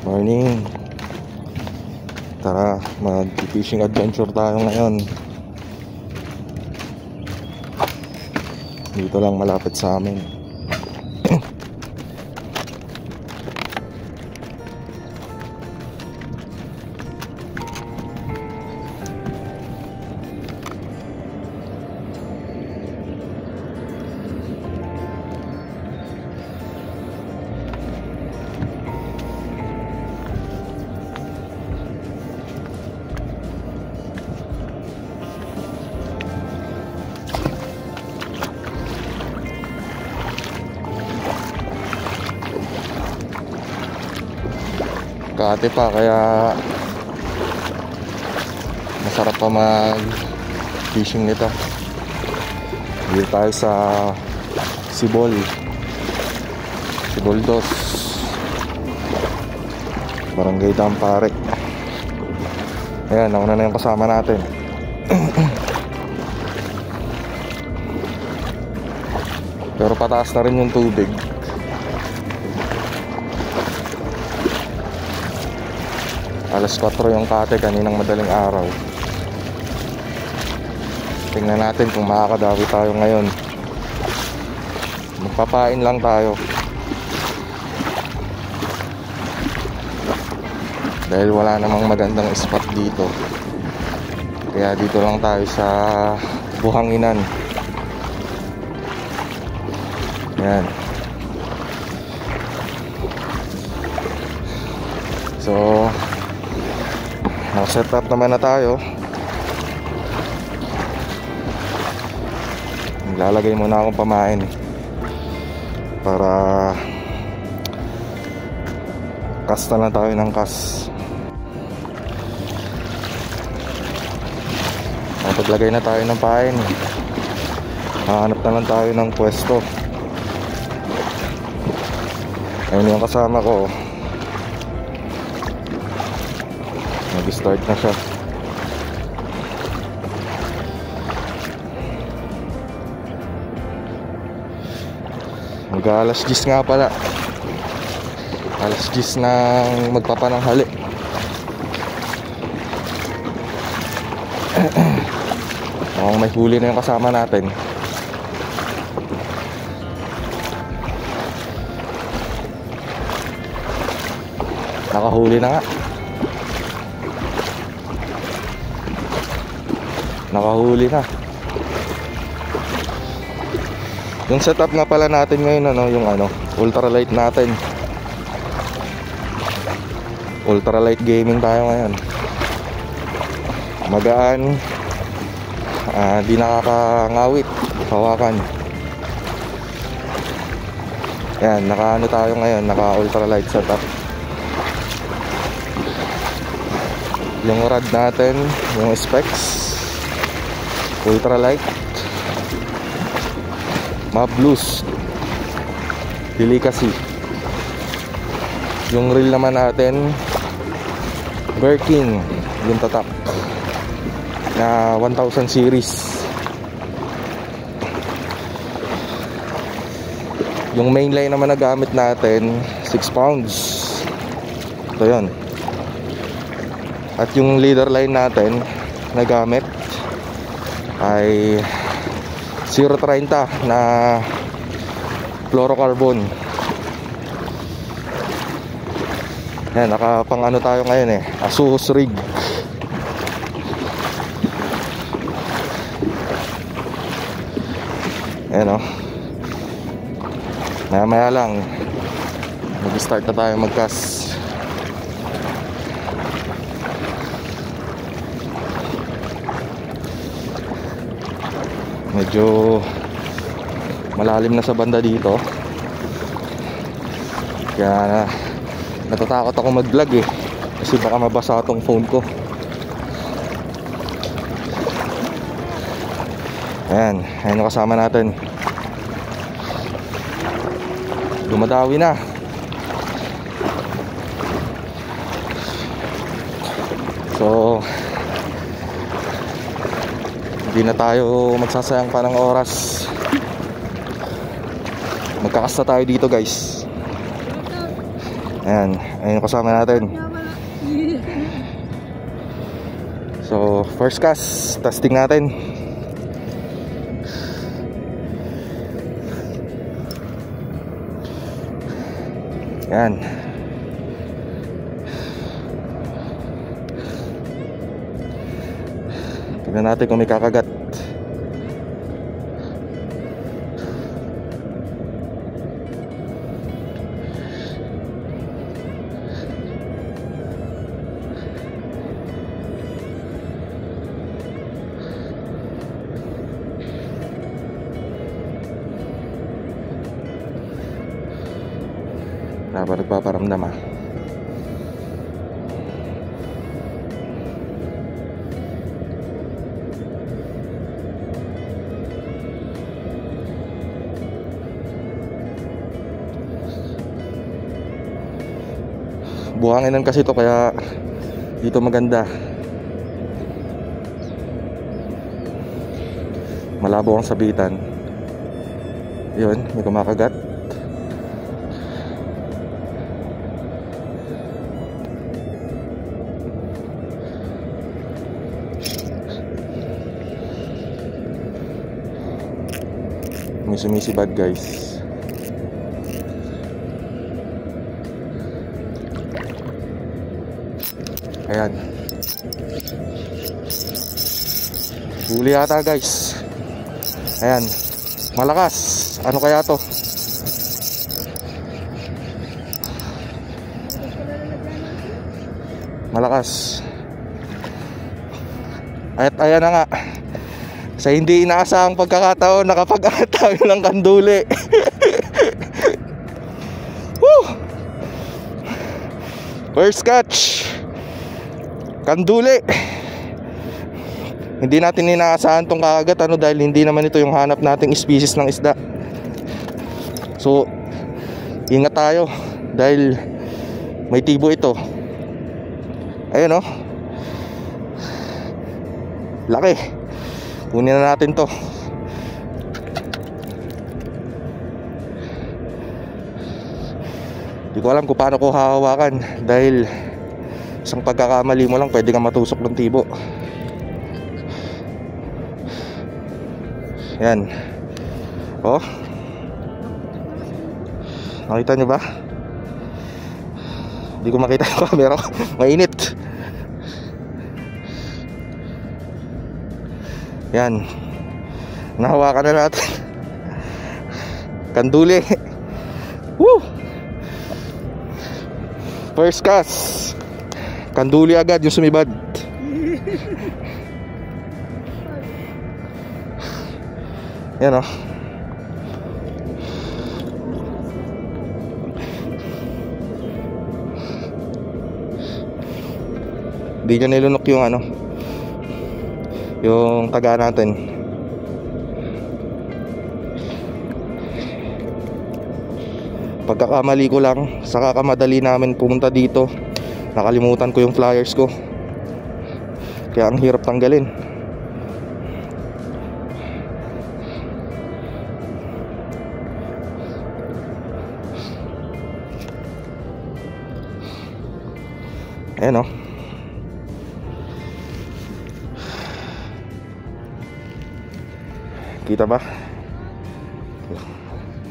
Morning. Tara, mag-fishing adventure tayo ngayon. Dito lang malapit sa amin. Kate pa, kaya masarap pa mag fishing nito. Dito tayo sa Sibol 2, Barangay Dampare. Ayan, nauna na yung kasama natin. Pero pataas na rin yung tubig. Alas 4 yung Kate kaninang madaling araw. Tingnan natin kung makakadawi tayo ngayon. Magpapain lang tayo, dahil wala namang magandang spot dito. Kaya dito lang tayo sa Buhanginan. Yan. So naka-set up naman na tayo. Lalagay muna akong pamain para kasta na tayo ng kas. Paglagay na tayo ng pain, hahanap na lang tayo ng pwesto. Ayun yung kasama ko, nag-start na siya. Mag-alas 10 nga pala. Alas 10 nang magpapananghali. Mukhang may huli na yung kasama natin. Nakahuli na nga. Nakahuli na. Yung setup nga pala natin ngayon, yung ultralight natin. Ultralight gaming tayo ngayon. Magaan, di nakakangawit hawakan. Yan, naka tayo ngayon, naka ultralight setup. Yung rod natin, yung specs, ultralight, Mablues, Delicacy. Yung reel naman natin, Birkin, yung tatak na 1000 series. Yung mainline naman na gamit natin, 6 pounds. Ito yun. At yung leader line natin na gamit ay 0.30 na fluorocarbon. Yan, nakapang tayo ngayon Asus rig. Yan maya lang mag-start na tayo mag-cast. Medyo malalim na sa banda dito, kaya natatakot ako mag-vlog kasi baka mabasa tong phone ko. Ayan yung kasama natin, dumadawi na. So hindi na tayo magsasayang pa ng oras. Magkakasta tayo dito, guys. Ayan, ayun yung kasama natin. So, first cast, testing natin. Ayan. Tignan natin kung may kakagat. Ba nagpaparamdam ah. Buhanginan kasi ito kaya dito maganda. Malabo ang sabitan. Yun, may kumakagat. May sumisibad guys. Ayan. Huli yata guys. Ayan. Malakas. Ano kaya to? Malakas. At ayan na nga. Sa hindi inaasahang pagkakataon, nakapag-aat tayo ng kanduli. Woo! First catch, kanduli. Hindi natin inaasahan tong kakagat dahil hindi naman ito yung hanap nating species ng isda. So ingat tayo dahil may tibo ito. Ayun laki. Kunin na natin to. Di ko alam kung paano ko hahawakan dahil isang pagkakamali mo lang pwede kang matusok ng tibo. Yan. Oh, nakita nyo ba? Di ko makita yung camera ko. Mainit. Yan. Nahawakan na natin. Kanduli. Woo! First cast. Kanduli agad yung sumibad. Yan Di nyo nilunok yung yung taga natin. Pagkakamali ko lang, sa kakamadali namin pumunta dito, nakalimutan ko yung flyers ko. Kaya ang hirap tanggalin. Ayan kita ba?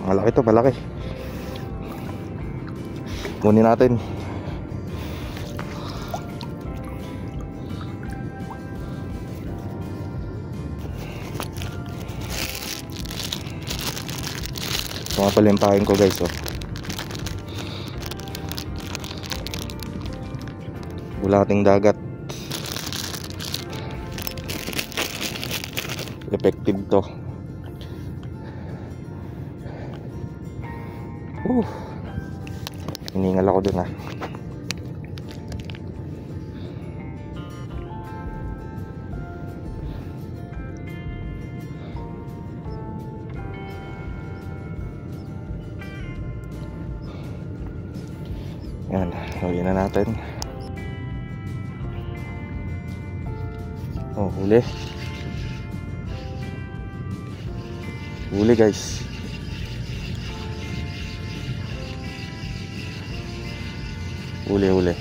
Malaki to, malaki. Kunin natin. Ito nga pala yung pain ko guys Bulating dagat. Effective to. Hiningal ako dun Yan, lagyan na natin. Huli. Huli guys. Huli.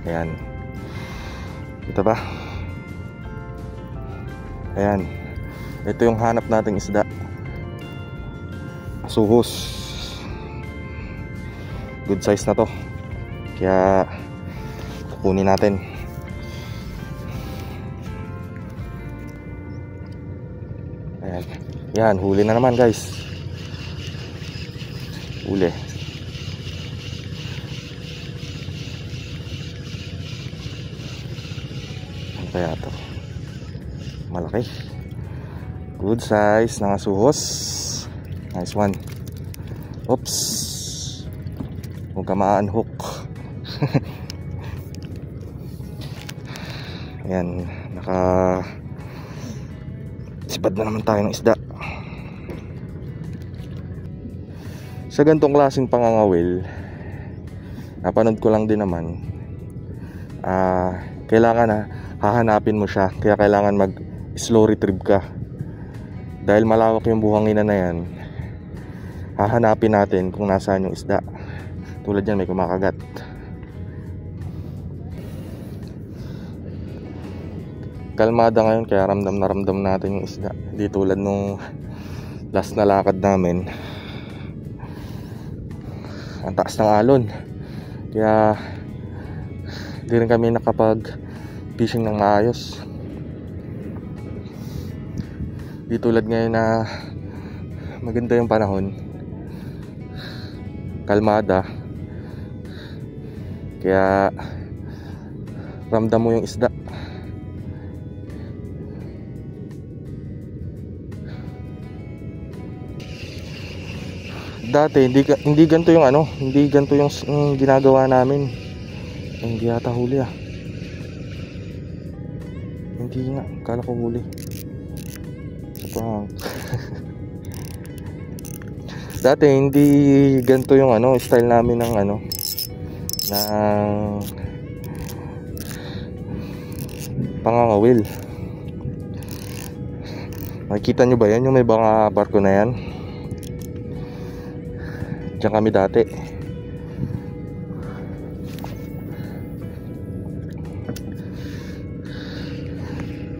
Ayan. Ito ba? Ayan. Ito yung hanap nating isda. Suhos. Good size na to. Kaya kukunin natin. Ayan. Yan, huli na naman guys. Huli. Ano kaya to? Malaki. Good size na suhos. Nice one. Oops. Huwag ka ma-unhook. Ayan, sibad na naman tayo ng isda. Sa gantong klaseng pangangawil, napanood ko lang din naman, kailangan hahanapin mo siya. Kaya kailangan mag slow retrieve ka. Dahil malawak yung buhangin na yan, hahanapin natin kung nasaan yung isda. Tulad yan, may kumakagat. Kalmada ngayon, kaya ramdam na ramdam natin yung isda. Hindi tulad nung last na lakad namin. Ang taas ng alon. Kaya di rin kami nakapag fishing ng maayos. Di tulad ngayon na maganda yung panahon, kalmada, kaya ramdam mo yung isda. Dati hindi ganito yung hindi ganito yung ginagawa namin. Hindi yata huli Hindi nga, kala ko huli. Sapang. Dati hindi ganito yung style namin ng ng pangangawil. Nakikita nyo ba yan? Yung may mga barko na yan. Diyan kami dati.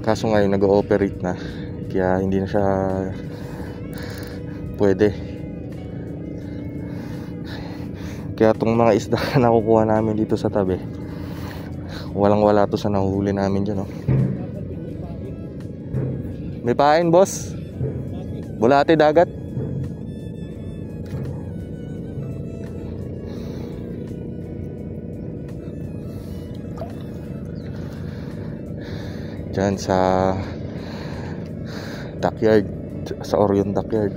Kaso ngayon nag-ooperate na, kaya hindi na siya pwede. Kaya itong mga isda na nakukuha namin dito sa tabi, walang wala to sa nahuhuli namin dyan. May pain, boss? Bulate dagat? Diyan sa dockyard, sa Orion dockyard,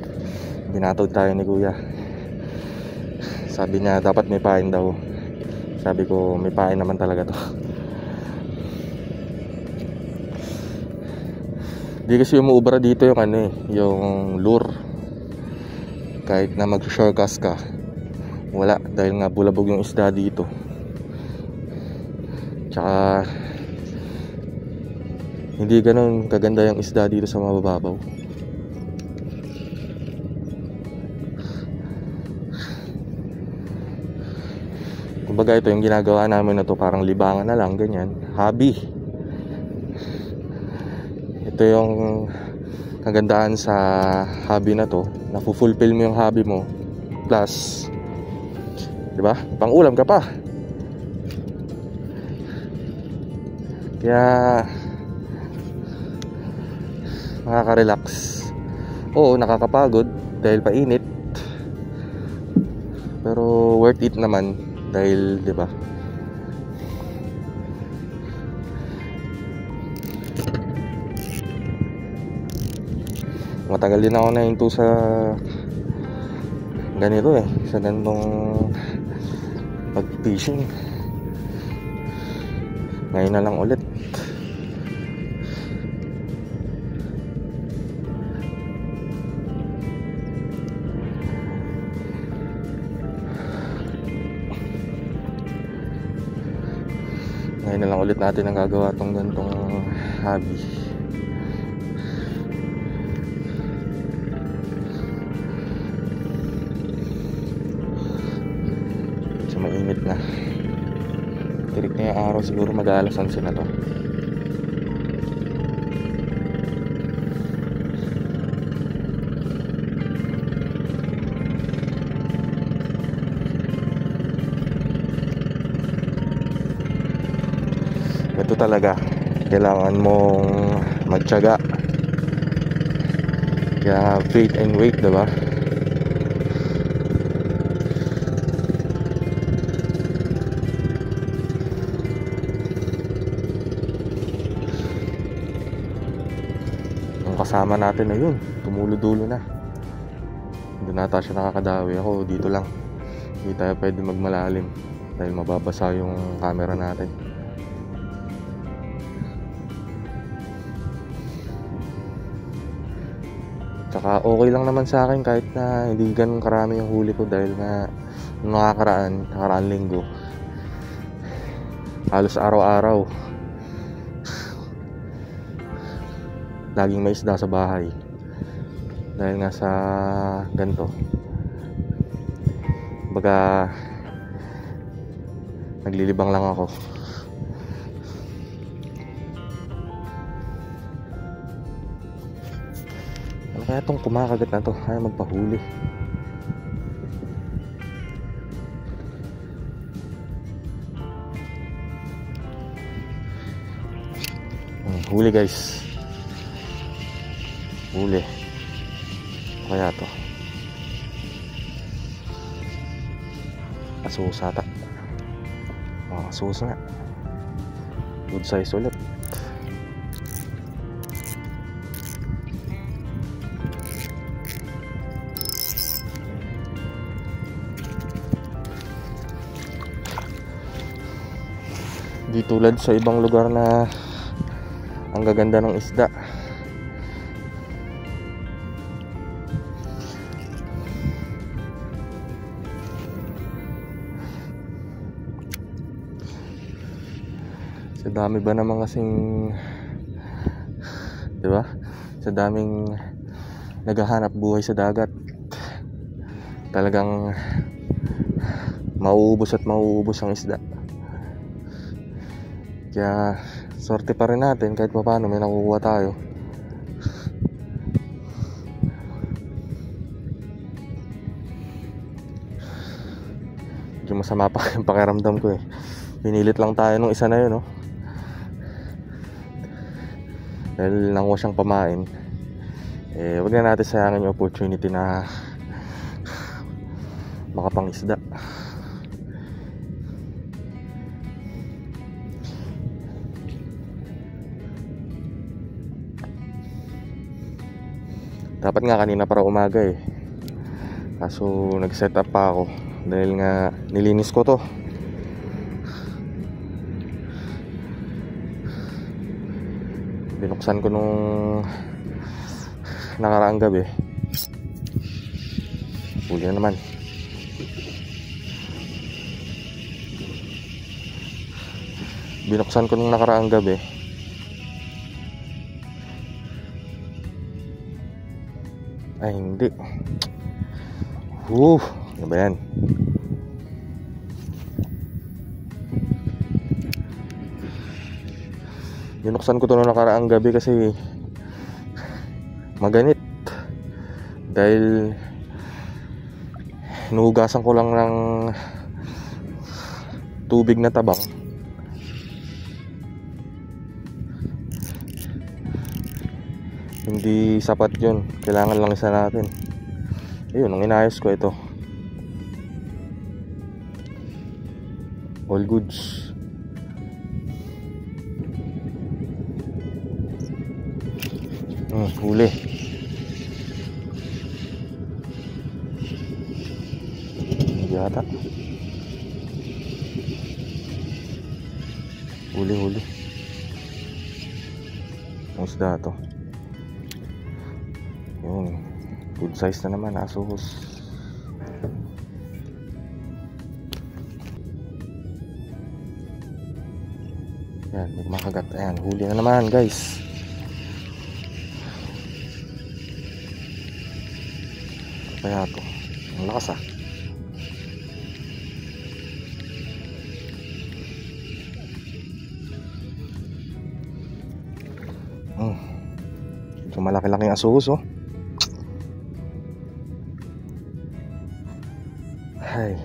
binatod tayo ni kuya. Sabi niya dapat may pain daw. Sabi ko may pain naman talaga to. Di kasi umuubra dito yung yung lure. Kahit na mag-shorecast ka, wala, dahil nga bulabog yung isda dito. Tsaka hindi ganun kaganda yung isda dito sa mababaw. Kumbaga ito yung ginagawa namin na to, parang libangan na lang, ganyan, hobby. Ito yung kagandahan sa hobby na to, na-fulfill mo yung hobby mo, plus, diba, pang ulam ka pa. Kaya nakaka-relax. Oo, nakakapagod dahil painit, pero worth it naman dahil, di ba, matagal din ako nahinto sa ganito sa ganitong pag-fishing. Ngayon na lang ulit. Ngayon na lang ulit natin ang gagawa tong ganitong hobby. ngayong araw, siguro mag-aalas 11 na to. Ito talaga, kailangan mong magtiyaga. Kaya faith and wait, diba? Ang kasama natin na yun, tumulo-dulo na. Doon nata siya nakakadawi. Ako dito lang, hindi tayo pwede magmalalim dahil mababasa yung camera natin. Tsaka okay lang naman sa akin kahit na hindi ganun karami yung huli ko dahil nga nakaraan linggo halos araw-araw laging may isda sa bahay dahil nga sa ganito, baga naglilibang lang ako. Ano kaya tong kumakagat na to? Kaya magpahuli. Huli guys. Huli. Ano kaya to? Asus ata. Asus nga. Good size ulit. Di tulad sa ibang lugar na ang gaganda ng isda. Sa dami ba naman kasing, diba? Sa daming naghahanap buhay sa dagat, talagang mauubos at mauubos ang isda. Kaya sorte pa rin natin kahit pa paano may nakukuha tayo. Medyo masama pa yung pakiramdam ko eh. Pinilit lang tayo nung isa na yun, no? Dahil nanguha siyang pamain. Wag na natin sayangin yung opportunity na makapangisda. Dapat nga kanina para umaga eh. Kaso nag-set up pa ako dahil nga nilinis ko to. Binuksan ko nung nakaraang gabi. Huli na naman. Binuksan ko nung nakaraang gabi. Ay hindi. Ano ba yan? Binuksan ko ito noong nakaraang gabi kasi maganit. Dahil nuhugasan ko lang ng tubig na tabang. Hindi sapat yun. Kailangan lang isa natin. Ayun, nung inayos ko ito. All goods. Huli. Hindi yata. Huli. Ang isda to. Yun, good size na naman, asus. Yan, may makagat. Ayan, huli na naman guys. Kaya to, ang lakas ah. Malaking asuhos oh. Ay.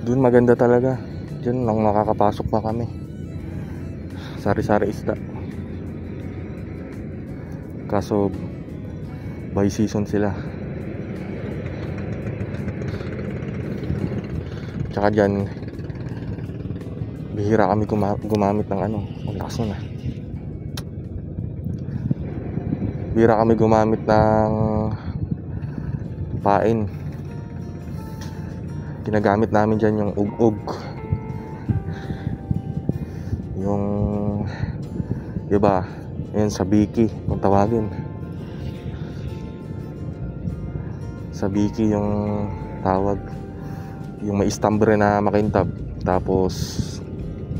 Doon maganda talaga. Diyan lang makakapasok pa kami. Sari-sari isda. Kaso by season sila. Tsaka dyan bihira kami gumamit ng ano. Ang lakas nun ah. Bihira kami gumamit ng pain. Ginagamit namin dyan yung ug-ug. Yung diba, yun sa biki kung tawagin. Sa biki yung tawag. Yung may istambre na makintab. Tapos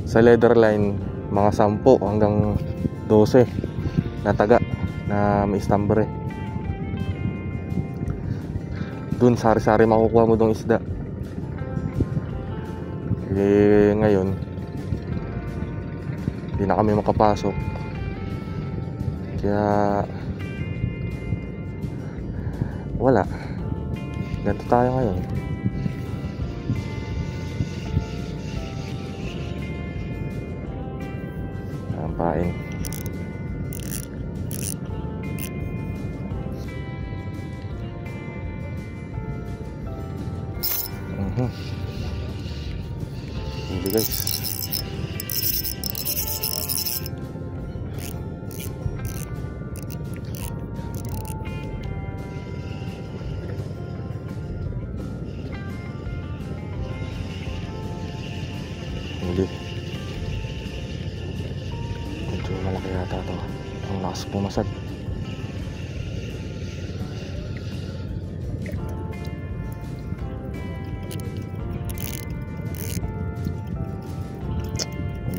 sa leather line mga 10 hanggang 12 na taga na may istambre. Dun sari-sari makukuha mo dong isda. Eh ngayon hindi na kami makapasok. Kaya wala. Ganito tayo ngayon. Pain. Hindi guys. Hindi. Malaki yata to. Ang lakas pumasad.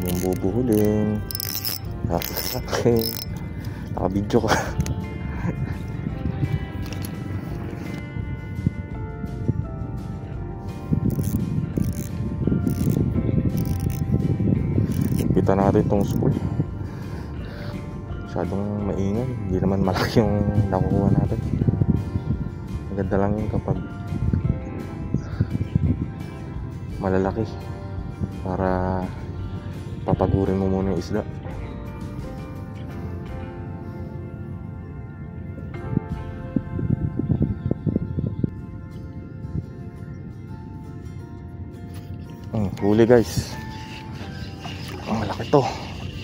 Yung bubuhulin. Okay. Nakabidyo ko. Kita natin itong spool. Masyadong maingay. Hindi naman malaki yung nakukuha natin. Maganda lang yun kapag malalaki para papagurin mo muna yung isda. Huli guys. Ang malaki to.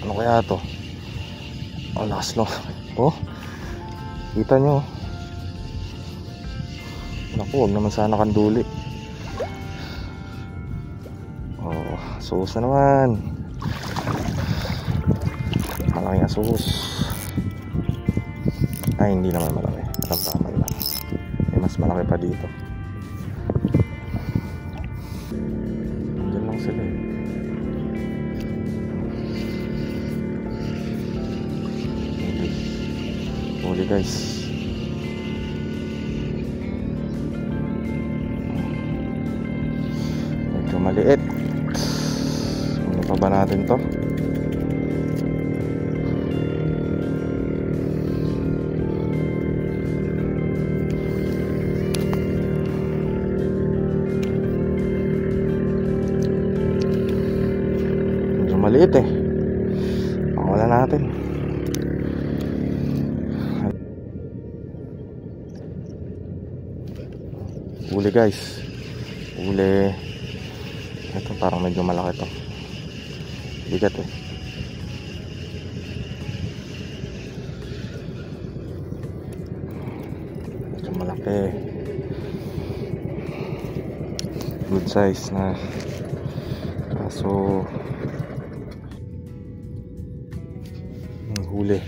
Ano kaya to? Oh, lakas no. Oh, kita nyo. Naku, huwag naman sana kanduli. Oh, asuhos na naman. Malaking asuhos. Ay, hindi naman malaki. Tamtaman lang. May mas malaki pa dito. Diyan lang sila eh. Huli guys. Medyo maliit. Ano pa ba natin to? Medyo maliit eh. Pakawala natin. Uli guys. Uli. Ito parang medyo malaki to. Bigat eh. Medyo malaki. Good size na. Kaso huli.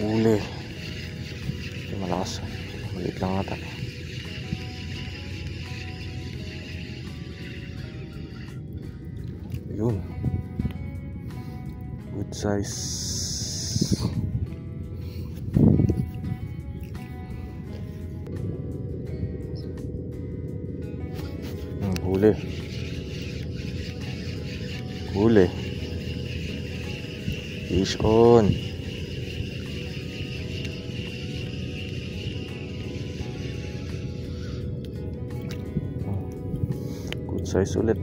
Uli. Ito malakas. Maliit lang ata. Yun. Good size. Huli. Huli. Fish on. Good size ulit.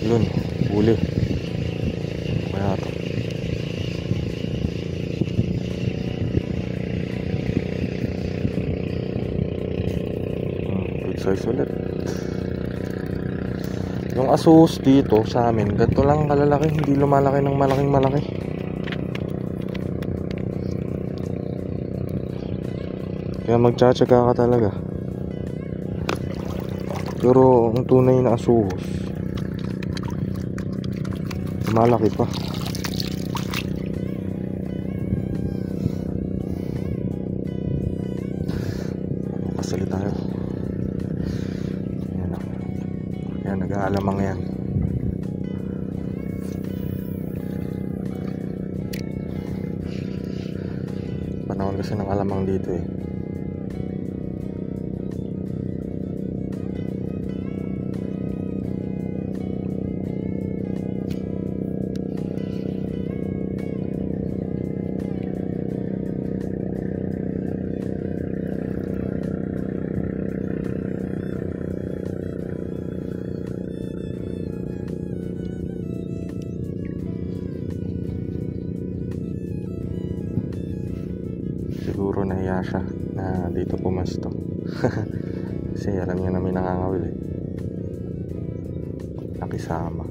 Yun, huli. Kaya ito. Good size ulit. Yung asus dito sa amin, ganito lang kalalaki, hindi lumalaki ng malaking malaki. Kaya magtsatsaga ka talaga. Pero ang tunay na asus, malaki pa. Kasali tayo. Ayan na. Ayan, nag-aalamang yan. Panahon kasi ng alamang dito eh. Siguro nahiya siya na dito pumasto. Kasi alam niya na may nakangawil eh. Nakisama.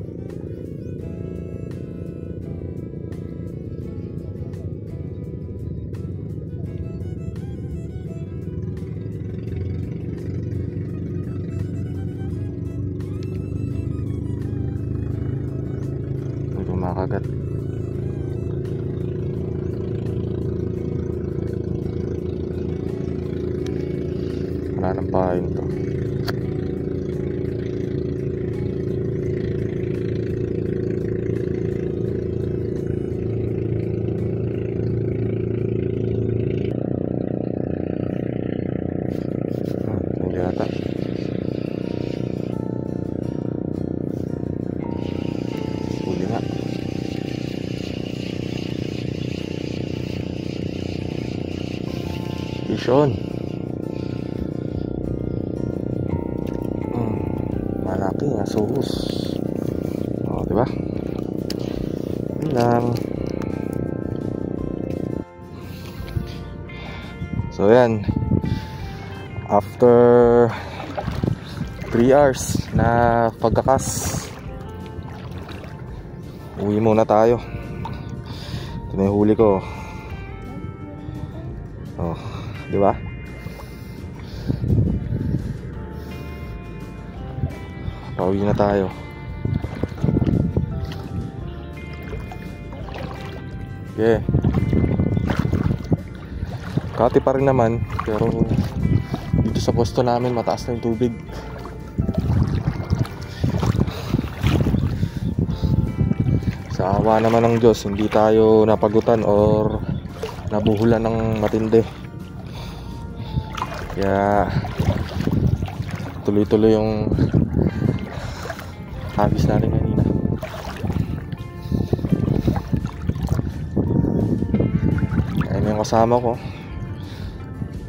May kumakagat. Wala nang pain to. Hindi ata. Huli nga. Fish on. Malaki nga suhus. O, diba? Yun lang. So yan, after 3 hours na pagkakas, uwi muna tayo. Ito na yung huli ko. Oh, diba? Pauwi na tayo. Okay. Kati pa rin naman, pero dito sa posto namin mataas na yung tubig. Sa awa naman ng Diyos, hindi tayo napagutan or nabuhulan ng matindi. Kaya tuloy-tuloy yung habis natin kanina. Ayan yung kasama ko.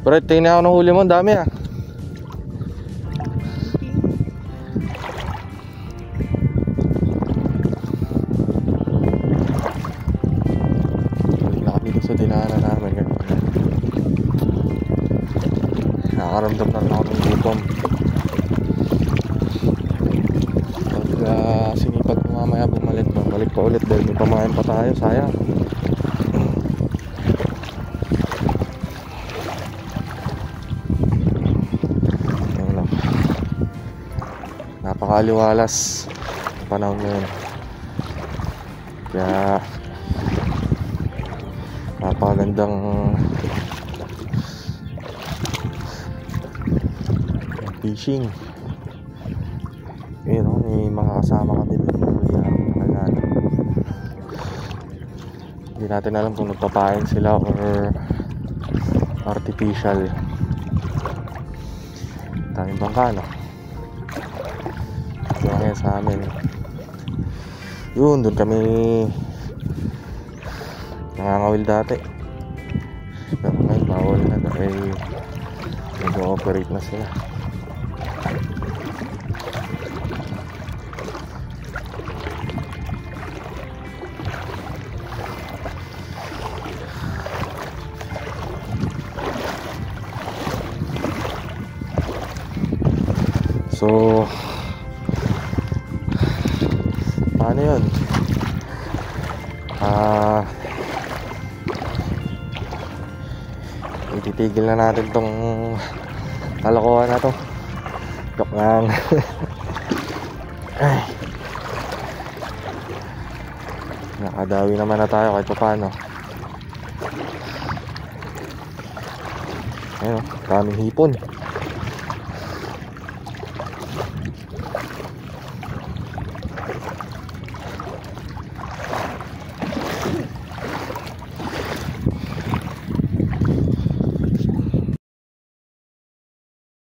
Pero tingnan ako ng huli mo, ang dami ah. Balik na kami dito sa dinaanan namin. Nakakaramdam na rin ako ng gutom. Pag sinipag ko mamaya bumalik pa ulit dahil may pamain pa tayo, sayang. Napakaliwalas panahon ngayon, kaya napakagandang fishing. Ayun, may mga kasama kami dito. Hindi natin alam kung nagpapain sila or artificial. daming bangka, no? Kaya sa amin yun, doon kami nangangawil dati, pero ngayon bawal na dahil nag-ooperate na sila. So paano yun? Ititigil na natin tong kalokohan na to. Joke lang. Ay, nakadawi naman na tayo kahit paano. Ayun, daming hipon.